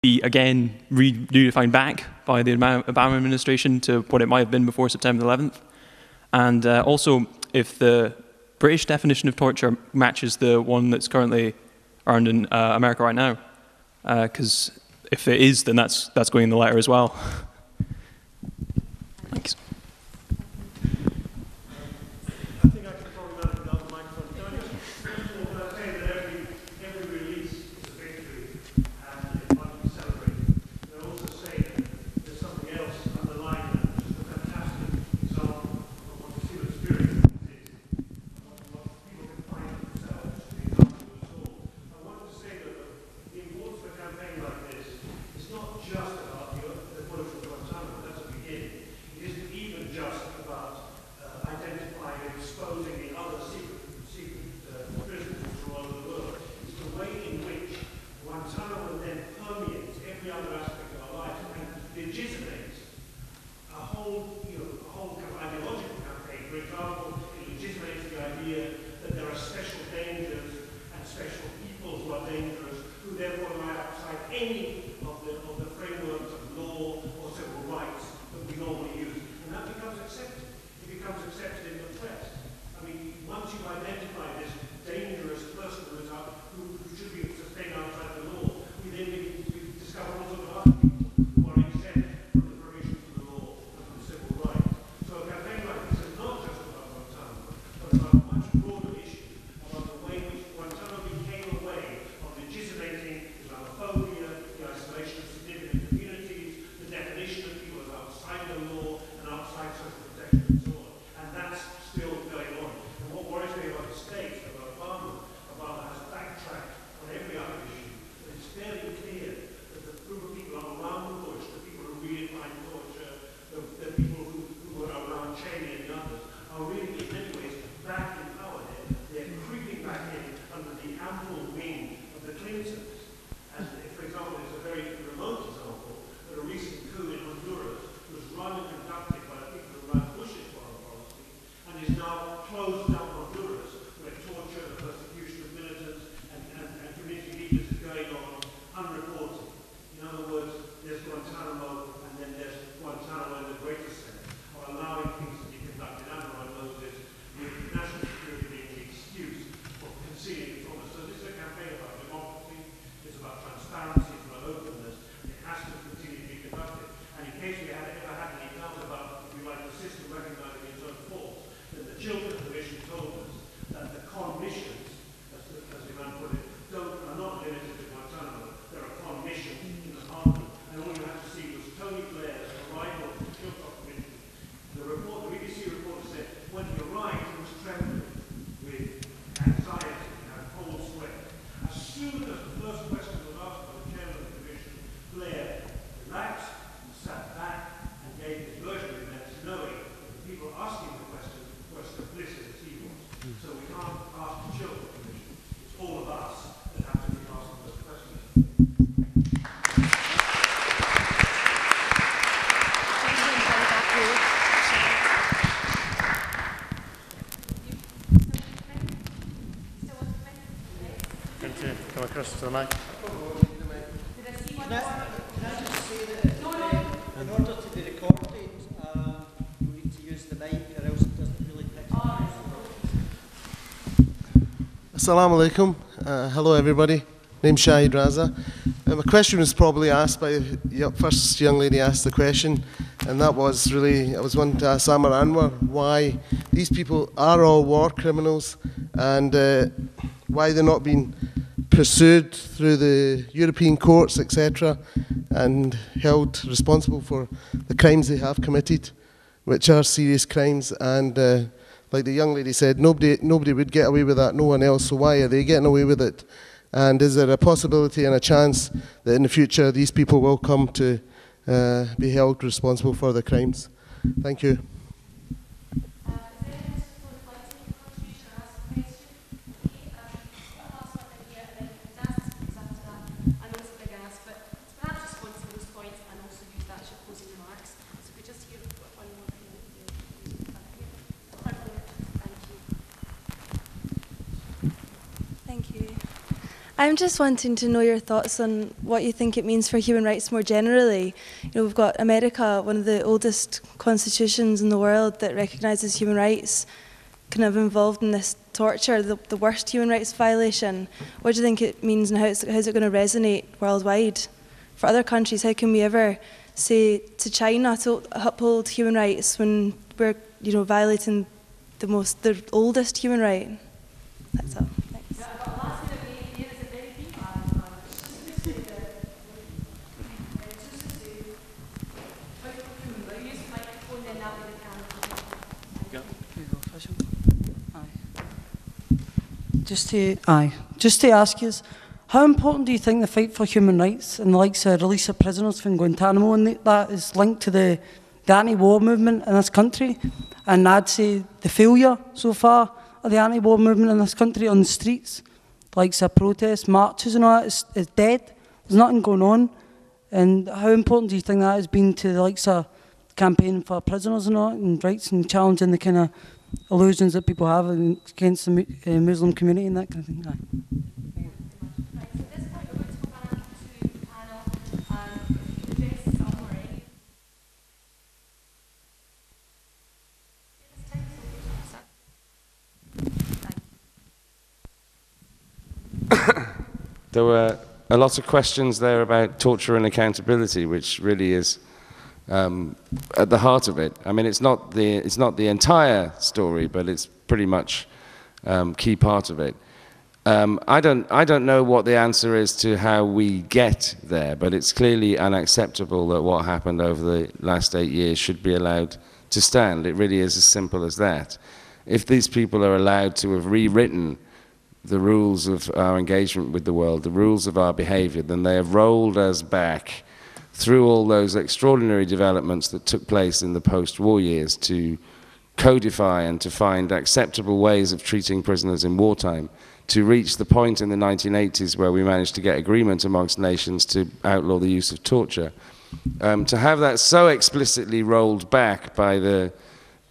be again redefined back by the Obama administration to what it might have been before September 11th. And also, if the British definition of torture matches the one that's currently earned in America right now. Because if it is, then that's going in the letter as well. Thanks. I think I can probably manage without the microphone. Can I just say that every release is a victory and it might be celebrated. And I also say that there's something else underlying that, which is a fantastic example of what the human spirit is and what people can find themselves to be comfortable with all. I wanted to say that the importance of a campaign like this is not just about the closure of Guantanamo, that's a beginning. It isn't even just about identifying and exposing the other secret prisons all over the world. It's the way in which Guantanamo then permeates every other aspect of our lives and legitimates a whole kind of ideological campaign. For example, it legitimates the idea that there are special dangers and special people who are dangerous, who therefore lie outside any of the frameworks of law or civil rights that we normally use. And that becomes accepted. It becomes accepted in the press. I mean, once you identify this dangerous person who should be sustained outside the law, we then discover all sorts of other people who are exempt from the provisions of the law and from civil rights. So a campaign like this is not just about Guantanamo, but about a much broader issue about the way in which Guantanamo became a way of legitimating Islamophobia, the isolation of significant communities, the definition of people as outside the law and outside social protection and so on. And that's still going on. And what worries me about the States, about Obama has backtracked on every other issue, but it's fairly clear that the group of people around the bush, the people who redefined torture, the people who were around Cheney and the others, are really in many ways back in power there. They're creeping back in under the ample wing of the Clintons. And for example, there's a very remote example that a recent coup in Honduras was run and conducted by the people who ran Bush's foreign policy and is now closed down Honduras, where torture and persecution of militants and community leaders is going on unreported. In other words, there's Guantanamo and then there's Guantanamo in the greater sense of allowing things to be conducted under our noses with national security being the excuse for concealing from us. So this is a campaign about democracy, it's about transparency, it's about openness. It has to continue to be conducted. And in case we had ever had any doubt about, if we like, the system recognizing its own faults, then the Children's Commission told us that the commissions, as the man put it, are not limited to Guantanamo. There are commissions in the Parliament. And all you had to see was Tony Blair's arrival to the Children's Commission. The BBC reporter said, when he arrived, he was trembling with anxiety and a cold sweat. As soon as the first question was asked by the chairman of the commission, Blair relaxed and sat back and gave his version of events, knowing that the people asking the question were as complicit as he was. So we can't ask the Children's Commission. It's all of us that have to be asking those questions. Come across to the mic. Can I just say that in order to be recorded, we need to use the mic or else it doesn't really pick up. Assalamu alaikum. Hello everybody. Name's Shahid Raza. My question was probably asked by the first young lady asked the question, and that was really, I was wanting to ask Aamer Anwar why these people are all war criminals and why they're not being pursued through the European courts, etc., and held responsible for the crimes they have committed, which are serious crimes. And like the young lady said, nobody would get away with that, no one else, so why are they getting away with it? And is there a possibility and a chance that in the future these people will come to be held responsible for the crimes? Thank you. Thank you. I'm just wanting to know your thoughts on what you think it means for human rights more generally. You know, we've got America, one of the oldest constitutions in the world that recognises human rights, kind of involved in this torture, the worst human rights violation. What do you think it means, and how's it going to resonate worldwide? For other countries, how can we ever say to China to uphold human rights when we're, you know, violating the oldest human right? That's all. Thanks. Just to ask you, how important do you think the fight for human rights and the likes of release of prisoners from Guantanamo and that is linked to the anti-war movement in this country? And I'd say the failure so far of the anti-war movement in this country on the streets, the likes of protests, marches and all that, is dead. There's nothing going on. And how important do you think that has been to the likes of campaigning for prisoners and all, and rights, and challenging the kind of illusions that people have against the Muslim community and that kind of thing? Aye. There were a lot of questions there about torture and accountability, which really is at the heart of it. I mean, it's not the entire story, but it's pretty much key part of it. I don't know what the answer is to how we get there, but it's clearly unacceptable that what happened over the last 8 years should be allowed to stand. It really is as simple as that. If these people are allowed to have rewritten the rules of our engagement with the world, the rules of our behavior, then they have rolled us back through all those extraordinary developments that took place in the post-war years to codify and to find acceptable ways of treating prisoners in wartime, to reach the point in the 1980s where we managed to get agreement amongst nations to outlaw the use of torture. To have that so explicitly rolled back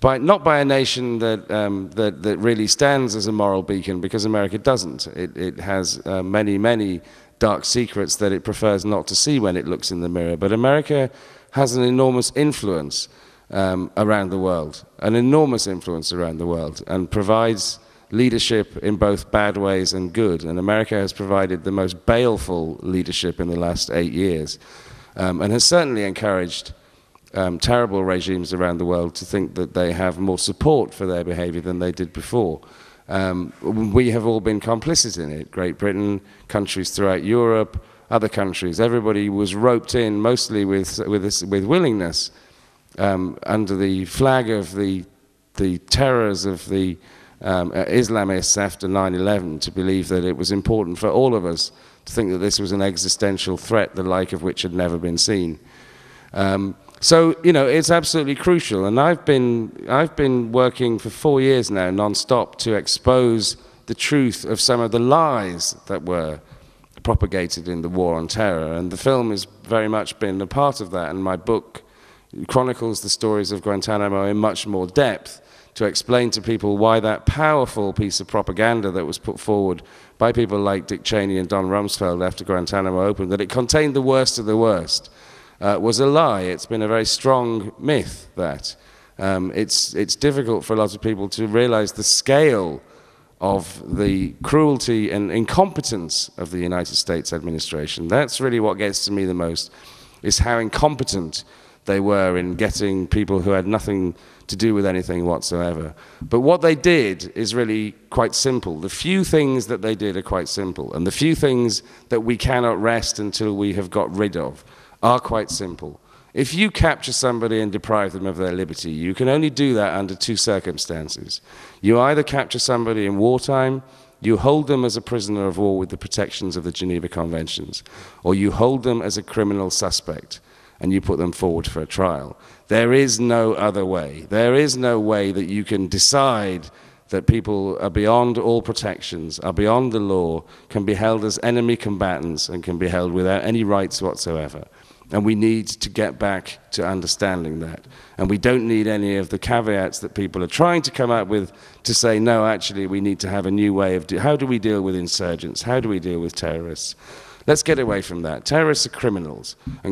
not by a nation that really stands as a moral beacon, because America doesn't. It has many dark secrets that it prefers not to see when it looks in the mirror. But America has an enormous influence around the world, and provides leadership in both bad ways and good. And America has provided the most baleful leadership in the last 8 years, and has certainly encouraged terrible regimes around the world to think that they have more support for their behavior than they did before. We have all been complicit in it. Great Britain, countries throughout Europe, other countries. Everybody was roped in, mostly with willingness, under the flag of the terrors of the Islamists after 9/11, to believe that it was important for all of us to think that this was an existential threat, the like of which had never been seen. So, you know, it's absolutely crucial, and I've been working for 4 years now, non-stop, to expose the truth of some of the lies that were propagated in the war on terror, and the film has very much been a part of that, and my book chronicles the stories of Guantanamo in much more depth to explain to people why that powerful piece of propaganda that was put forward by people like Dick Cheney and Don Rumsfeld after Guantanamo opened, that it contained the worst of the worst, was a lie. It's been a very strong myth, that. It's difficult for a lot of people to realize the scale of the cruelty and incompetence of the United States administration. That's really what gets to me the most, is how incompetent they were in getting people who had nothing to do with anything whatsoever. But what they did is really quite simple. The few things that they did are quite simple, and the few things that we cannot rest until we have got rid of are quite simple. If you capture somebody and deprive them of their liberty, you can only do that under two circumstances. You either capture somebody in wartime, you hold them as a prisoner of war with the protections of the Geneva Conventions, or you hold them as a criminal suspect and you put them forward for a trial. There is no other way. There is no way that you can decide that people are beyond all protections, are beyond the law, can be held as enemy combatants, and can be held without any rights whatsoever. And we need to get back to understanding that. And we don't need any of the caveats that people are trying to come up with to say, no, actually, we need to have a new way of how do we deal with insurgents? How do we deal with terrorists? Let's get away from that. Terrorists are criminals. And